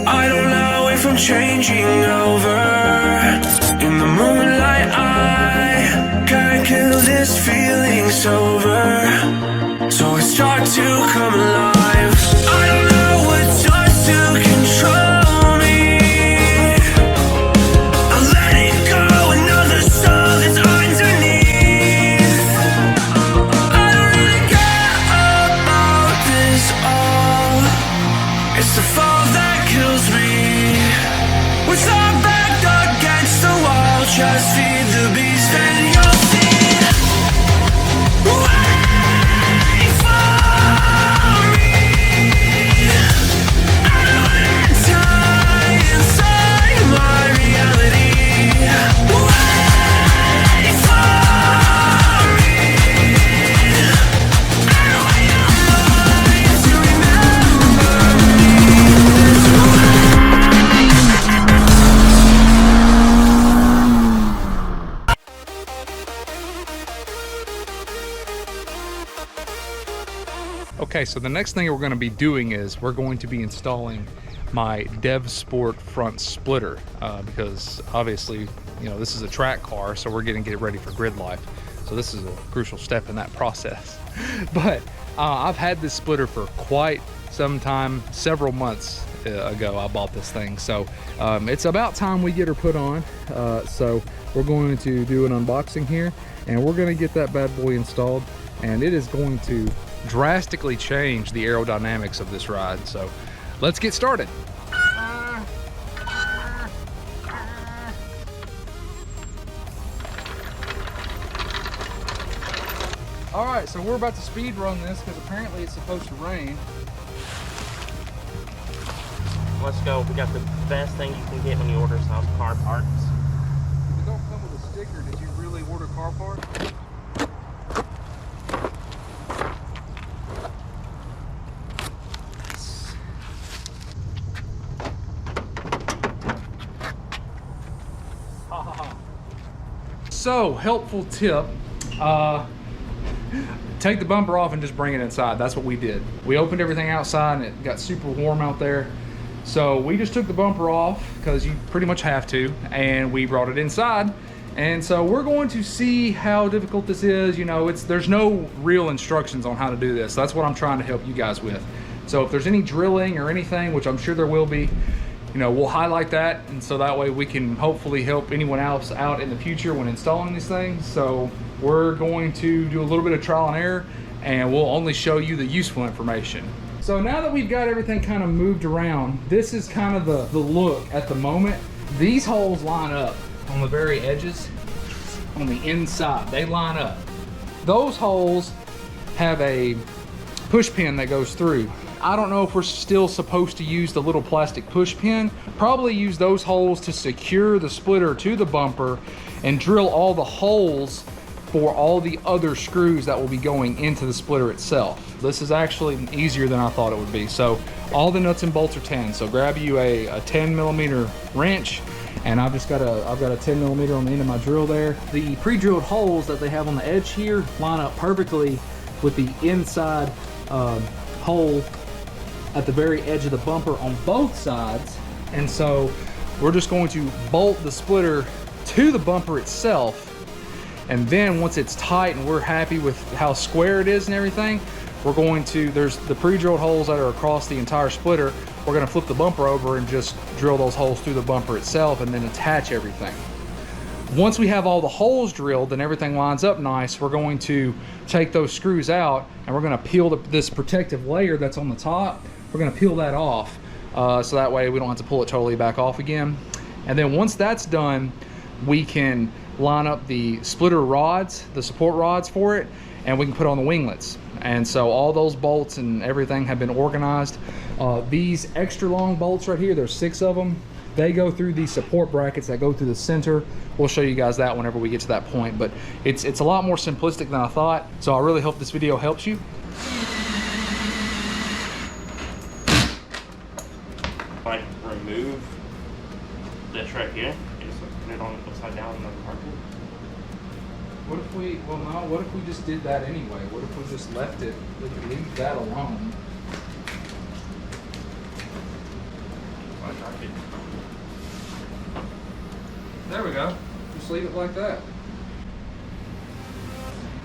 I don't know if I'm changing over. In the moonlight I can't kill this feeling sober, so I start to come alive. I don't know what starts to control me. I let it go, another soul that's underneath. I don't really care about this all. It's the fall that kills me. With our back against the wall, just feed the beast and you'll see. Wait for me. I don't wanna die inside my reality. Wait for me. I don't want your mind to remember me. Okay, so the next thing we're going to be doing is we're going to be installing my DevSport front splitter because obviously, you know, this is a track car, so we're going to get it ready for grid life. So this is a crucial step in that process. But I've had this splitter for quite some time. Several months ago I bought this thing, so it's about time we get her put on. So we're going to do an unboxing here, and we're going to get that bad boy installed, and it is going to drastically change the aerodynamics of this ride. So let's get started. All right, so we're about to speed run this because apparently it's supposed to rain. Let's go. We got the best thing you can get when you order some car parts. If it don't come with a sticker, did you really order car parts? So, helpful tip, take the bumper off and just bring it inside. That's what we did. We opened everything outside and it got super warm out there. So we just took the bumper off because you pretty much have to, and we brought it inside. And so we're going to see how difficult this is. You know, there's no real instructions on how to do this. That's what I'm trying to help you guys with. So if there's any drilling or anything, which I'm sure there will be, you know, we'll highlight that, and so that way we can hopefully help anyone else out in the future when installing these things. So we're going to do a little bit of trial and error, and we'll only show you the useful information. So now that we've got everything kind of moved around, this is kind of the look at the moment. These holes line up on the very edges, on the inside, they line up. Those holes have a push pin that goes through. I don't know if we're still supposed to use the little plastic push pin. Probably use those holes to secure the splitter to the bumper and drill all the holes for all the other screws that will be going into the splitter itself. This is actually easier than I thought it would be. So all the nuts and bolts are 10. So grab you a 10mm wrench, and I've got a 10mm on the end of my drill there. The pre-drilled holes that they have on the edge here line up perfectly with the inside hole at the very edge of the bumper on both sides. And so we're just going to bolt the splitter to the bumper itself, and then once it's tight and we're happy with how square it is and everything, we're going to, there's the pre-drilled holes that are across the entire splitter, we're going to flip the bumper over and just drill those holes through the bumper itself and then attach everything. Once we have all the holes drilled and everything lines up nice, we're going to take those screws out and we're going to peel this protective layer that's on the top. We're going to peel that off so that way we don't have to pull it totally back off again. And then once that's done, we can line up the splitter rods, the support rods for it, and we can put on the winglets. And so all those bolts and everything have been organized. These extra long bolts right here, there's 6 of them. They go through these support brackets that go through the center. We'll show you guys that whenever we get to that point, but it's a lot more simplistic than I thought. So I really hope this video helps you. Like remove this right here, just put it on upside down on the carpet. What if we, well no, what if we just did that anyway? What if we just left it, we could leave that alone? There we go. Just leave it like that.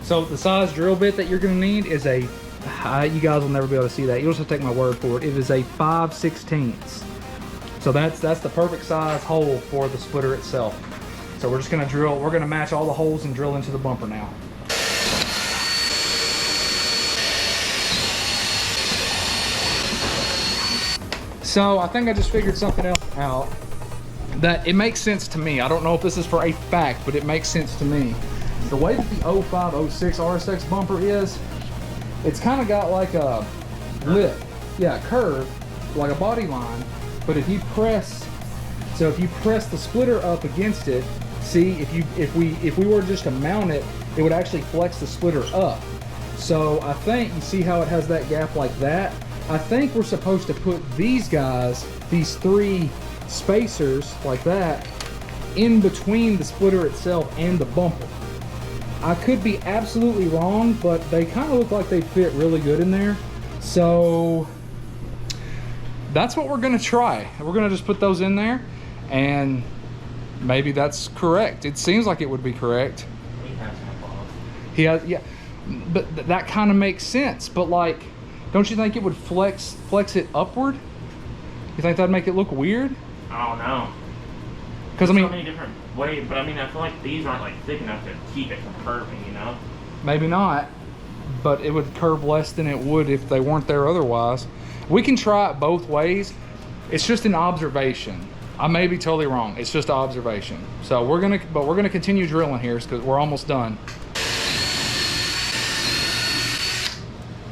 So the size drill bit that you're gonna need is a, you guys will never be able to see that. You'll just have to take my word for it. It is a 5/16. So that's the perfect size hole for the splitter itself. So we're just gonna drill, we're gonna match all the holes and drill into the bumper now. So I think I just figured something else out that it makes sense to me. I don't know if this is for a fact, but it makes sense to me. The way that the 0506 RSX bumper is, it's kind of got like a lip, yeah, curve, like a body line. But if you press, so if you press the splitter up against it, see, if we were just to mount it, it would actually flex the splitter up. So I think, you see how it has that gap like that? I think we're supposed to put these guys, these 3 spacers like that, in between the splitter itself and the bumper. I could be absolutely wrong, but they kind of look like they fit really good in there. So that's what we're gonna try. We're gonna just put those in there, and maybe that's correct. It seems like it would be correct. He has, yeah, but that kind of makes sense. But like, don't you think it would flex it upward? You think that'd make it look weird? I don't know. Because I mean, so many different ways, but I mean, I feel like these aren't like thick enough to keep it from curving, you know? maybe not, but it would curve less than it would if they weren't there otherwise. We can try it both ways. It's just an observation. I may be totally wrong. It's just an observation. So we're gonna continue drilling here because we're almost done.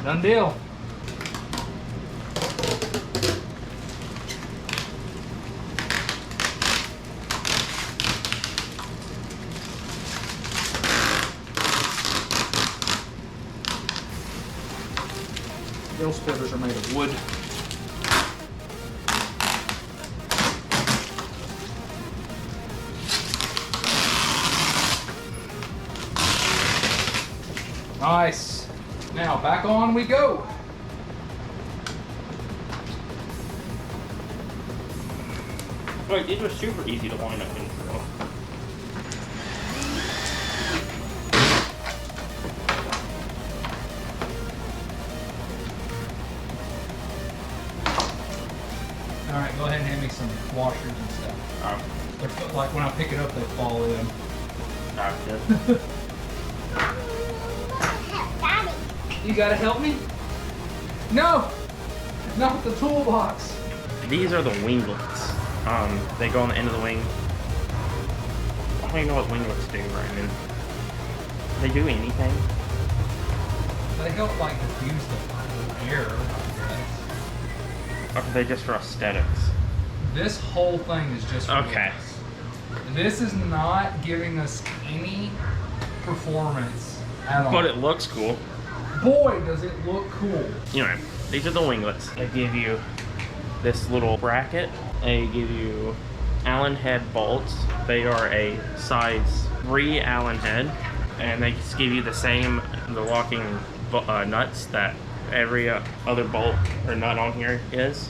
Done deal. Drill splitters are made of wood. Nice. Now back on we go. Wait, these are super easy to line up in drill. All right, go ahead and hand me some washers and stuff. They're like when I pick it up, they fall in. Gotcha. You gotta help me? No, not with the toolbox. These are the winglets. They go on the end of the wing. I don't even know what winglets do, Brandon. They do anything? They help like diffuse the air. Or are they just for aesthetics? This whole thing is just for Okay. This is not giving us any performance at all. But it looks cool. Boy, does it look cool. You know, these are the winglets. They give you this little bracket. They give you Allen head bolts. They are a size 3 Allen head, and they just give you the locking nuts that every other bolt or nut on here is,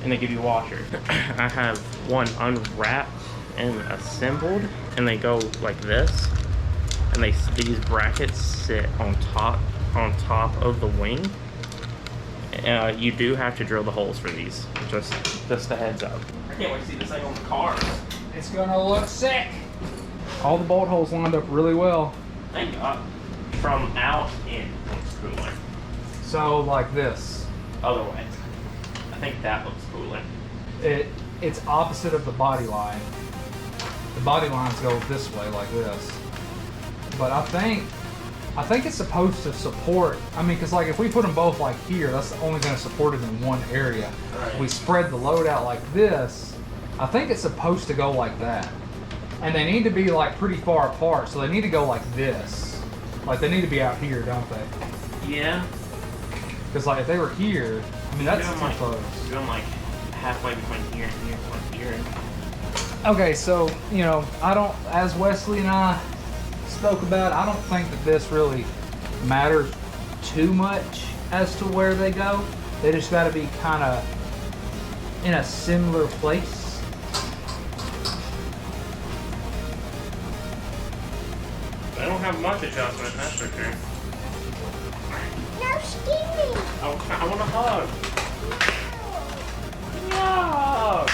and they give you washers. I have one unwrapped and assembled, and they go like this, and these brackets sit on top of the wing. You do have to drill the holes for these, just a heads up. I can't wait to see this thing on the car. It's gonna look sick. All the bolt holes lined up really well. Thank God. From out in looks cooler. So like this. Other way. I think that looks cooler. It's opposite of the body line. The body lines go this way like this. But I think it's supposed to support, I mean, because like if we put them both like here, that's only going to support it in one area. Right. We spread the load out like this, I think it's supposed to go like that. And they need to be like pretty far apart, so they need to go like this. Like they need to be out here, don't they? Yeah. Because like if they were here, I mean that's too like, close. Do them like halfway between here and here, like here. Okay, so, you know, as Wesley and I spoke about, I don't think that this really matters too much as to where they go. They just got to be kind of in a similar place. They don't have much adjustment, that's for sure. No, skinny. I want a hug. No.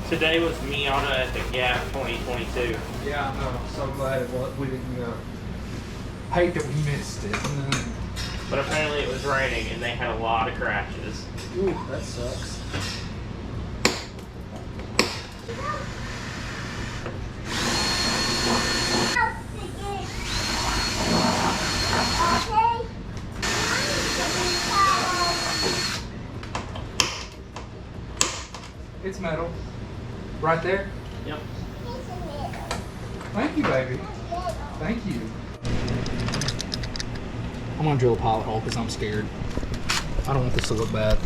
Today was Miata at the Gap 2022. Yeah, I know. I'm so glad we didn't go. Hate that we missed it. But apparently it was raining and they had a lot of crashes. Ooh, that sucks. It's metal. Right there? Yep. Thank you, baby. Thank you. I'm gonna drill a pilot hole because I'm scared. I don't want this to look bad.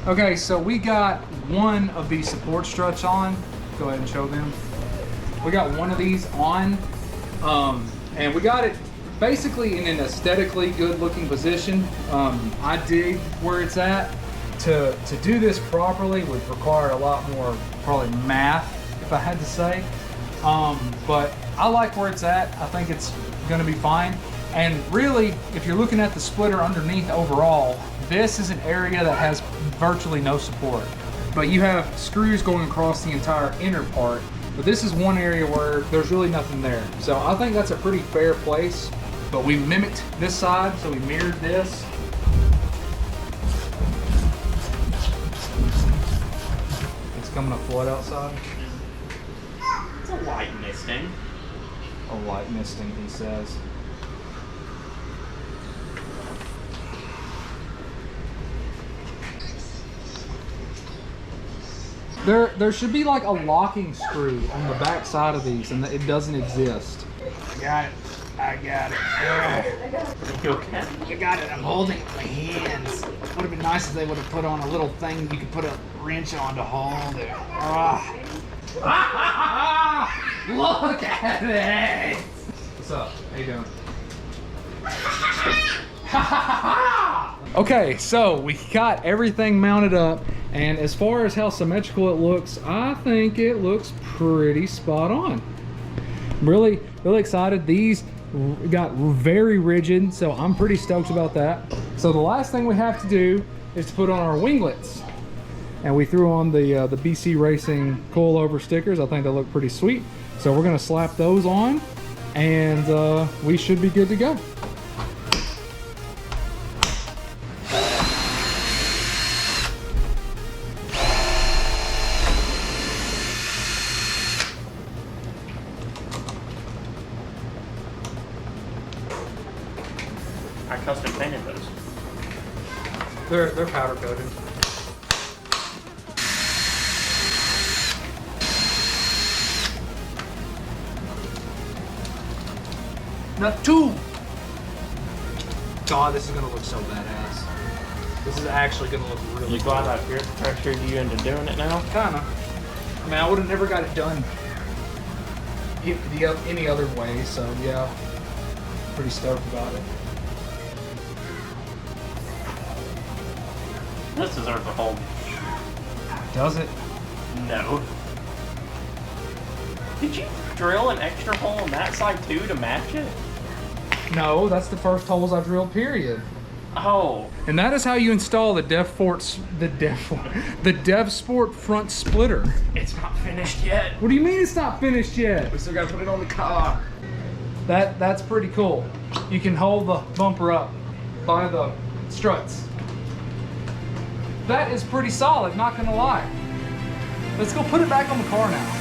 Okay, so we got one of these support struts on. Go ahead and show them. We got one of these on, and we got it basically in an aesthetically good looking position. I dig where it's at. To do this properly would require a lot more probably math, if I had to say. But I like where it's at. I think it's gonna be fine. And really, if you're looking at the splitter underneath overall, this is an area that has virtually no support. But you have screws going across the entire inner part. But this is one area where there's really nothing there. So I think that's a pretty fair place. But we mimicked this side, so we mirrored this. It's coming to flood outside. It's a light misting. A light misting, he says. There should be like a locking screw on the back side of these, and it doesn't exist. I got it. I got it. You okay? I got it. I'm holding it with my hands. Would have been nice if they would have put on a little thing you could put a wrench on to hold it. Look at it! What's up? How you doing? Okay, so we got everything mounted up, and as far as how symmetrical it looks, I think it looks pretty spot on. Really excited. These got very rigid, so I'm pretty stoked about that. So the last thing we have to do is to put on our winglets, and we threw on the BC Racing coilover stickers. I think they look pretty sweet, so we're gonna slap those on, and we should be good to go. I custom painted those. They're powder coated. Not two. God, this is gonna look so badass. This is actually gonna look really. You glad I pressured you into doing it now? Kinda. I mean, I would have never got it done any other way. So yeah, pretty stoked about it. This deserves a hole. Does it? No. Did you drill an extra hole on that side too to match it? No, that's the first holes I drilled. Period. Oh. And that is how you install the DevSport front splitter. It's not finished yet. What do you mean it's not finished yet? We still gotta put it on the car. That's pretty cool. You can hold the bumper up by the struts. That is pretty solid, not gonna lie. Let's go put it back on the car now.